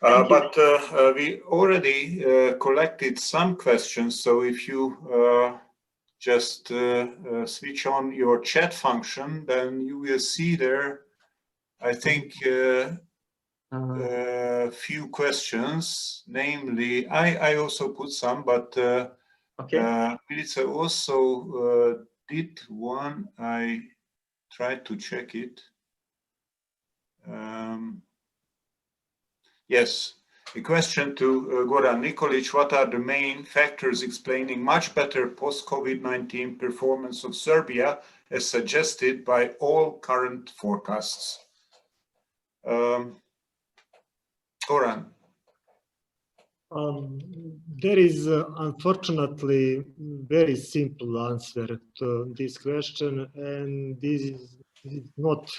But we already collected some questions, so if you just switch on your chat function, then you will see there, I think, few questions. Namely, I also put some, but Milica also did one. I tried to check it. Yes, a question to Goran Nikolic. What are the main factors explaining much better post-COVID-19 performance of Serbia as suggested by all current forecasts? Goran. There is unfortunately very simple answer to this question, and this is not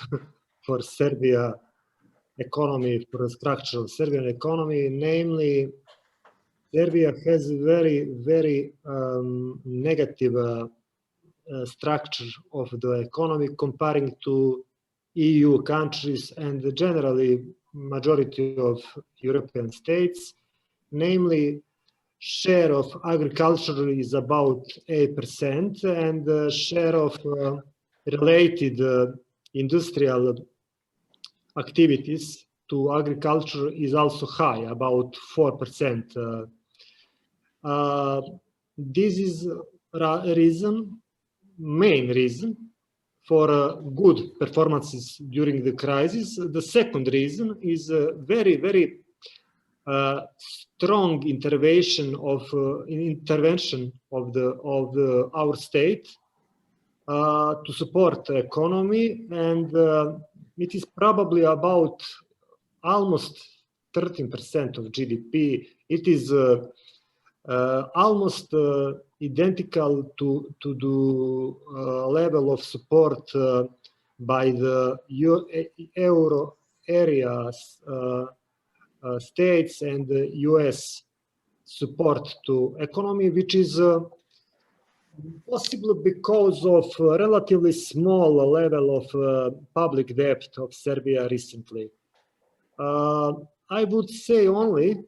for Serbia economy, for the structural Serbian economy. Namely, Serbia has very negative structure of the economy comparing to EU countries and generally majority of European states. Namely, share of agriculture is about 8%, and the share of related industrial activities to agriculture is also high, about 4%. This is main reason for good performances during the crisis. The second reason is very strong intervention of our state to support the economy, and it is probably about almost 13% of GDP. It is almost identical to the level of support by the euro areas states and the US support to economy, which is possible because of relatively small level of public debt of Serbia recently. I would say only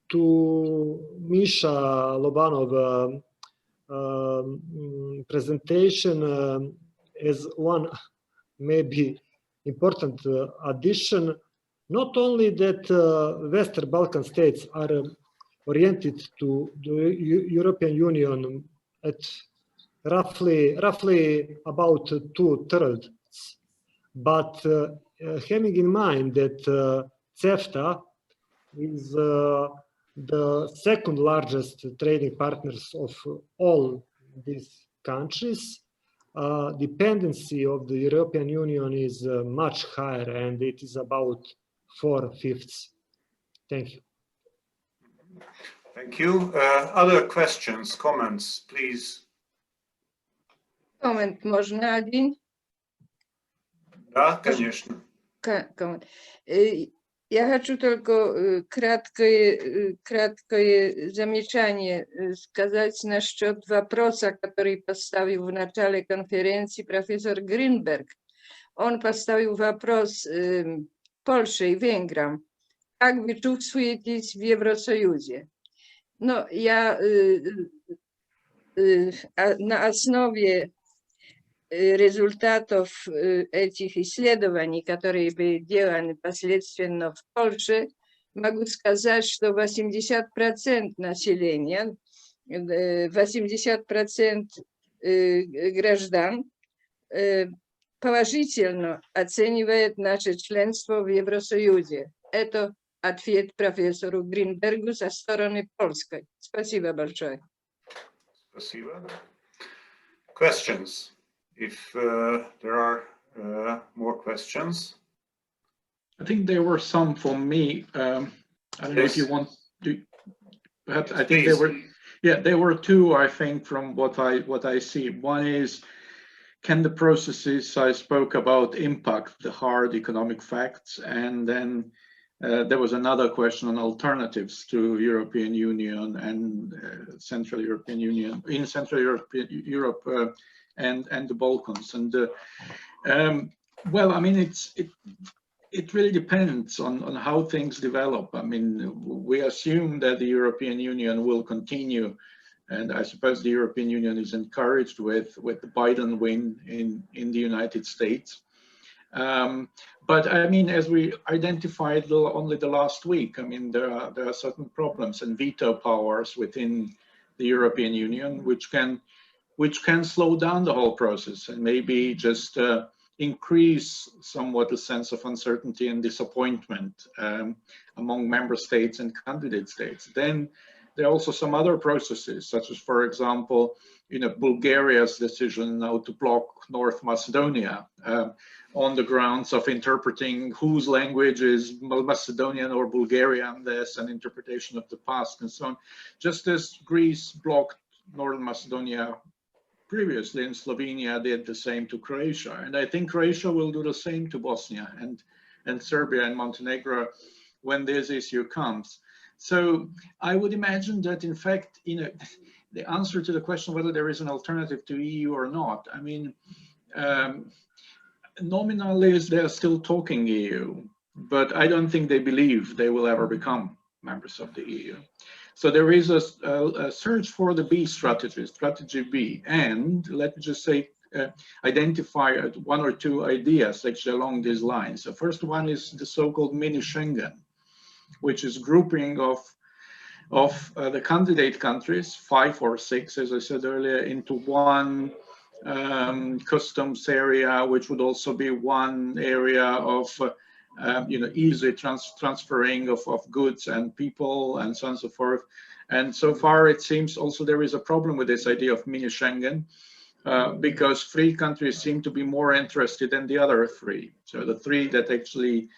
to Misha Lobanov presentation as one maybe important addition, not only that Western Balkan states are oriented to the European Union at roughly about 2/3, but having in mind that CEFTA is the second largest trading partners of all these countries, dependency of the European Union is much higher, and it is about 4/5. Thank you. Thank you. Other questions, comments, please. Коммент можно один? Да, конечно. Я хочу только краткое замечание сказать насчет вопроса, который поставил в начале конференции профессор Гринберг. Он поставил вопрос Польше и Венграм. Как вы чувствуетесь в Евросоюзе? Но я на основе результатов этих исследований, которые были сделаны последственно в Польше, могу сказать, что 80% населения, 80% граждан положительно оценивает наше членство в Евросоюзе. Это ответ профессору Гринбергу со стороны польской. Спасибо большое. Спасибо. Questions? If there are more questions. I think there were some for me. I don't know if you want to. Perhaps I think there were. Yeah, there were two. I think from what I see. One is, can the processes I spoke about impact the hard economic facts? And then there was another question on alternatives to European Union and Central European Union in Central Europe and the Balkans. And well, I mean, it really depends on how things develop. I mean, we assume that the European Union will continue, and I suppose the European Union is encouraged with the Biden win in the United States. But I mean, as we identified only the last week, I mean, there are certain problems and veto powers within the European Union, which can slow down the whole process and maybe just increase somewhat a sense of uncertainty and disappointment among member states and candidate states. Then there are also some other processes, such as, for example, Bulgaria's decision now to block North Macedonia on the grounds of interpreting whose language is Macedonian or Bulgarian. There's an interpretation of the past and so on. Just as Greece blocked Northern Macedonia previously, and Slovenia did the same to Croatia. And I think Croatia will do the same to Bosnia and Serbia and Montenegro when this issue comes. So I would imagine that, in fact, the answer to the question whether there is an alternative to EU or not, I mean, nominally they're still talking EU, but I don't think they believe they will ever become members of the EU. So there is a search for the B strategy, strategy B, and let me just say, identify one or two ideas actually along these lines. The first one is the so-called mini Schengen, which is grouping of the candidate countries, 5 or 6, as I said earlier, into one customs area, which would also be one area of easy transferring of goods and people and so on and so forth. And so far, it seems also there is a problem with this idea of mini Schengen, because 3 countries seem to be more interested than the other 3. So the 3 that actually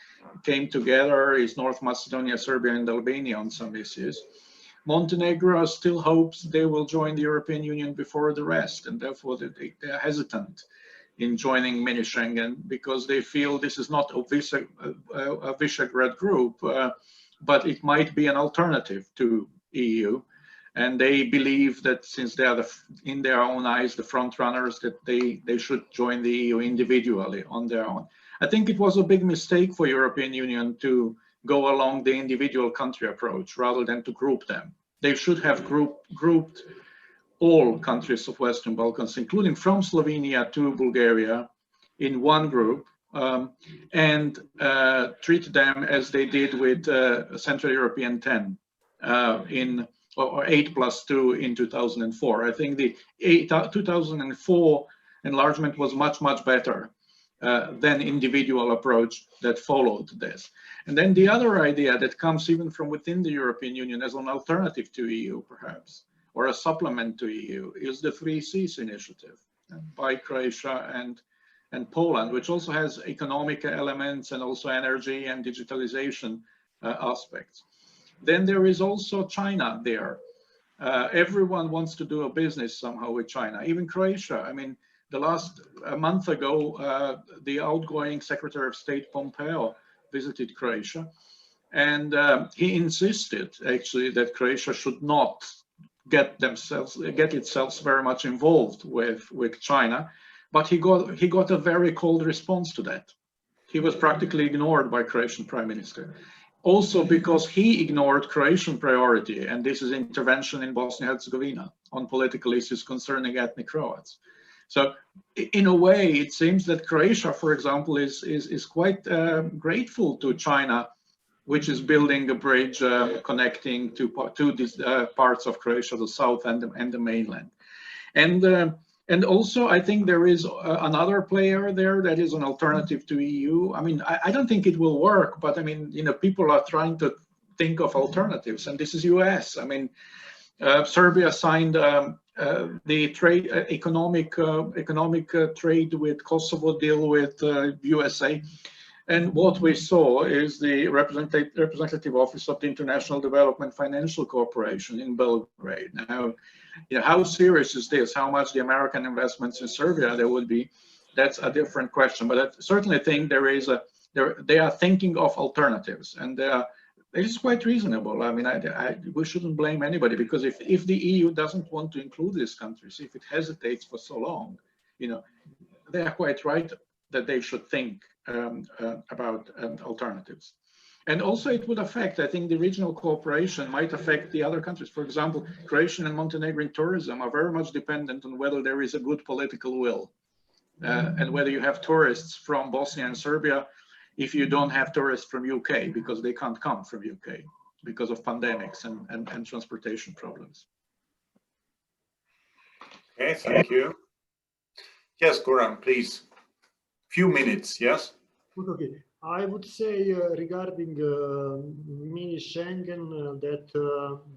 came together is North Macedonia, Serbia, and Albania on some issues. Montenegro still hopes they will join the European Union before the rest, and therefore they are hesitant in joining mini Schengen because they feel this is not a Visegrad group, but it might be an alternative to EU. And they believe that since they are in their own eyes the front runners, that they should join the EU individually on their own. I think it was a big mistake for European Union to go along the individual country approach rather than to group them. They should have grouped all countries of Western Balkans, including from Slovenia to Bulgaria, in one group, and treat them as they did with Central European 10 or 8+2 in 2004. I think the 2004 enlargement was much, much better than individual approach that followed this. And then the other idea that comes even from within the European Union as an alternative to EU, perhaps, or a supplement to EU, is the 3 Cs initiative by Croatia and Poland, which also has economic elements and also energy and digitalization aspects. Then there is also China there. Everyone wants to do a business somehow with China, even Croatia. I mean, a month ago, the outgoing Secretary of State Pompeo visited Croatia, and he insisted actually that Croatia should not get itself very much involved with China, but he got a very cold response to that. He was practically ignored by Croatian Prime Minister. Also because he ignored Croatian priority, and this is intervention in Bosnia-Herzegovina on political issues concerning ethnic Croats. So in a way, it seems that Croatia, for example, is quite grateful to China, which is building a bridge connecting to these parts of Croatia, the south and the mainland. And also, I think there is another player there that is an alternative to EU. I mean, I don't think it will work, but I mean, people are trying to think of alternatives, and this is US. I mean, Serbia signed the economic trade with Kosovo deal with USA. And what we saw is the representative office of the International Development Financial Corporation in Belgrade. Now, how serious is this? How much the American investments in Serbia there would be? That's a different question. But I certainly think they are thinking of alternatives, and it is quite reasonable. I mean, we shouldn't blame anybody, because if the EU doesn't want to include these countries, if it hesitates for so long, they are quite right that they should think about alternatives. And also it would affect, I think the regional cooperation might affect the other countries. For example, Croatian and Montenegrin tourism are very much dependent on whether there is a good political will and whether you have tourists from Bosnia and Serbia if you don't have tourists from UK, because they can't come from UK because of pandemics and transportation problems. Okay, thank you. Yes, Goran, please. Few minutes, yes? Okay. I would say regarding mini Schengen that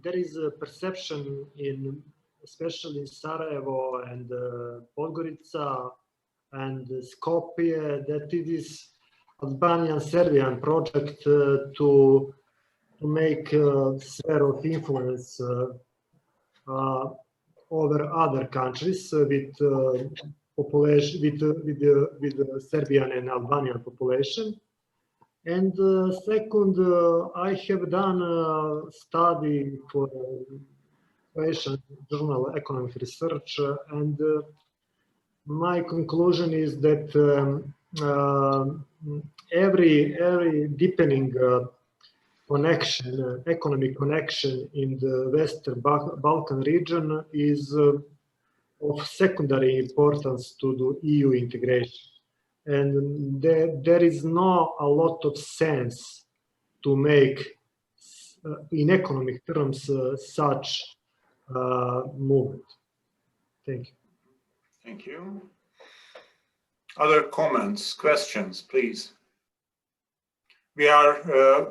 there is a perception in, especially in Sarajevo and Podgorica and Skopje, that it is Albanian-Serbian project to make sphere of influence over other countries with population, with Serbian and Albanian population. And second, I have done a study for Croatian Journal Economic Research, and my conclusion is that every deepening connection, economic connection in the Western Balkan region is of secondary importance to the EU integration. And there is not a lot of sense to make, in economic terms, such movement. Thank you. Thank you. Other comments, questions, please? We are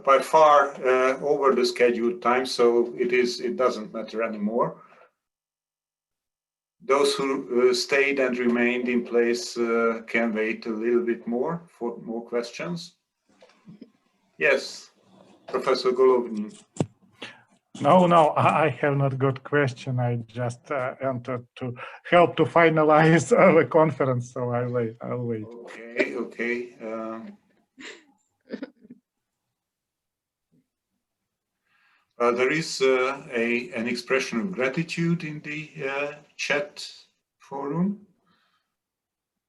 by far over the scheduled time, so it doesn't matter anymore. Those who stayed and remained in place can wait a little bit more for more questions. Yes, Professor Golovnin. No, I have not got question. I just entered to help to finalize the conference, so I'll wait. Okay. There is an expression of gratitude in the chat forum.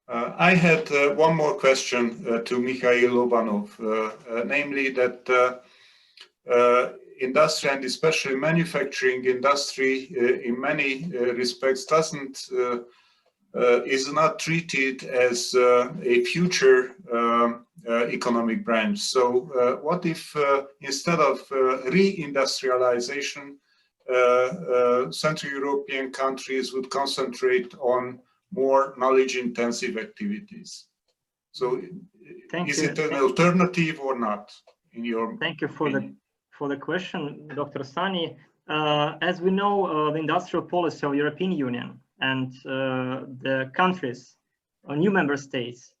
I had one more question to Mikhail Lobanov, namely that industry and especially manufacturing industry in many respects is not treated as a future economic branch. So what if instead of reindustrialization, Central European countries would concentrate on more knowledge-intensive activities? So is it an alternative or not, in your Thank you for the question, Dr. Sani. As we know, the industrial policy of the European Union and the countries, new member states,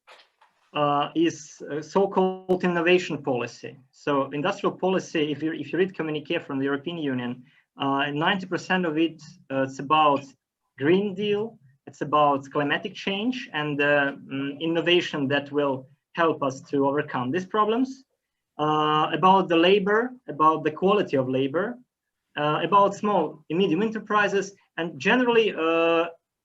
is a so-called innovation policy. So industrial policy, if you read communique from the European Union, 90% of it, it's about Green Deal, it's about climatic change and innovation that will help us to overcome these problems, about the labor, about the quality of labor, about small and medium enterprises, and generally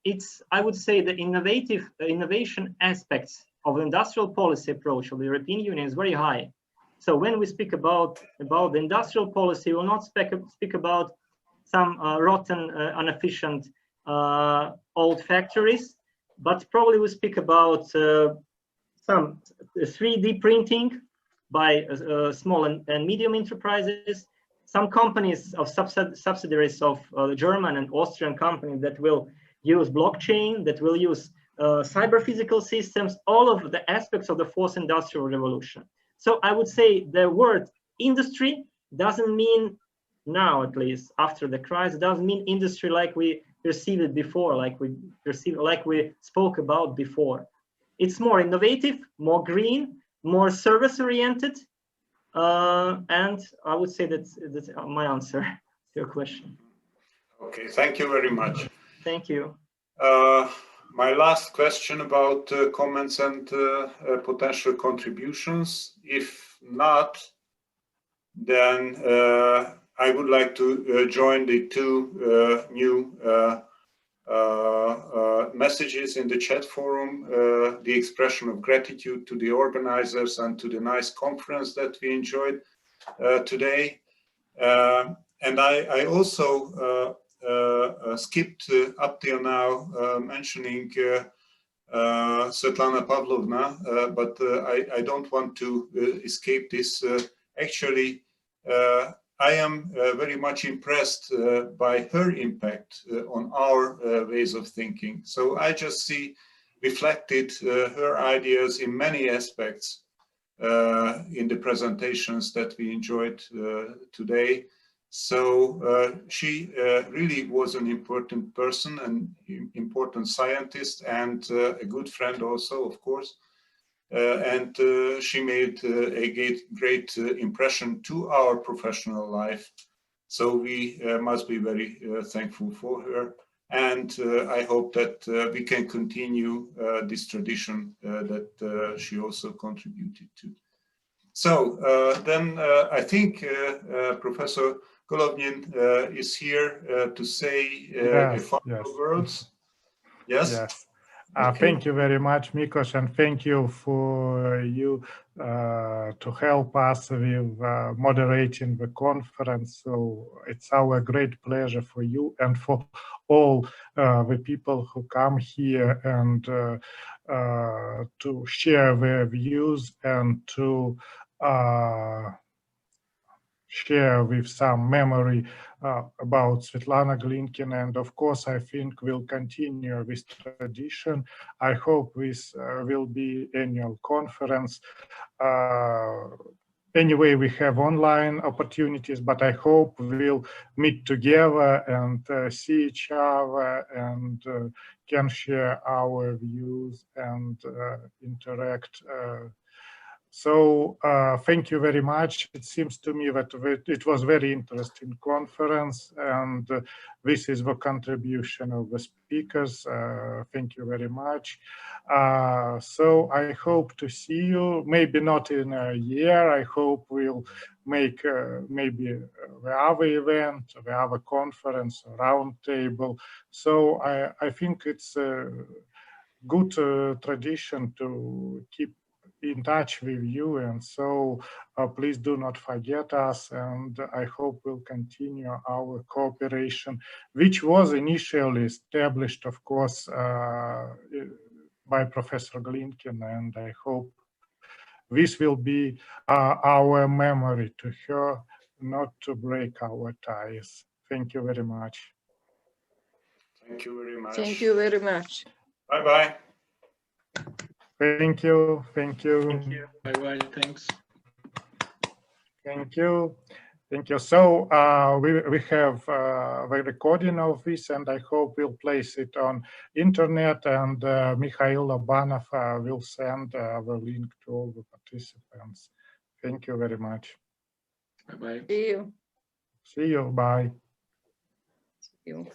it's, I would say, the innovation aspects of the industrial policy approach of the European Union is very high. So when we speak about the industrial policy, we will not speak about some rotten, inefficient old factories, but probably we speak about some 3D printing by small and medium enterprises, some companies of subsidiaries of German and Austrian companies that will use blockchain, that will use cyber physical systems, all of the aspects of the fourth industrial revolution. So I would say the word industry doesn't mean now, at least after the crisis, doesn't mean industry like we perceived it before, like we spoke about before. It's more innovative, more green, more service oriented, and I would say that's my answer to your question. Okay, thank you very much. Thank you. My last question about comments and potential contributions. If not, then I would like to join the two new messages in the chat forum, the expression of gratitude to the organizers and to the nice conference that we enjoyed today. And I also skipped up till now mentioning Svetlana Pavlovna, but I don't want to escape this. Actually, I am very much impressed by her impact on our ways of thinking. So I just see reflected her ideas in many aspects in the presentations that we enjoyed today. So she really was an important person, an important scientist, and a good friend also, of course. And she made a great impression to our professional life. So we must be very thankful for her. And I hope that we can continue this tradition that she also contributed to. So then I think Professor Golovnin is here to say a final words. Yes? Yes. Okay. Thank you very much, Mikos, and thank you for you to help us with moderating the conference. So it's our great pleasure for you and for all the people who come here and to share their views and to share with some memory about Svetlana Glinkin. And of course, I think we'll continue this tradition. I hope this will be annual conference. Anyway, we have online opportunities, but I hope we'll meet together and see each other and can share our views and interact. So thank you very much. It seems to me that it was very interesting conference, and this is the contribution of the speakers. Thank you very much. So I hope to see you, maybe not in a year. I hope we'll make maybe the other event, the other conference, roundtable. So I think it's a good tradition to keep in touch with you, and so please do not forget us, and I hope we'll continue our cooperation, which was initially established, of course, by Professor Glinkin, and I hope this will be our memory to her, not to break our ties. Thank you very much. Thank you very much. Thank you very much. Bye-bye. Thank you. Thank you. Thank you. Bye-bye. Thanks. Thank you. Thank you. So we have the recording of this, and I hope we'll place it on internet, and Mikhail Lobanov will send the link to all the participants. Thank you very much. Bye-bye. See you. See you. Bye. See you.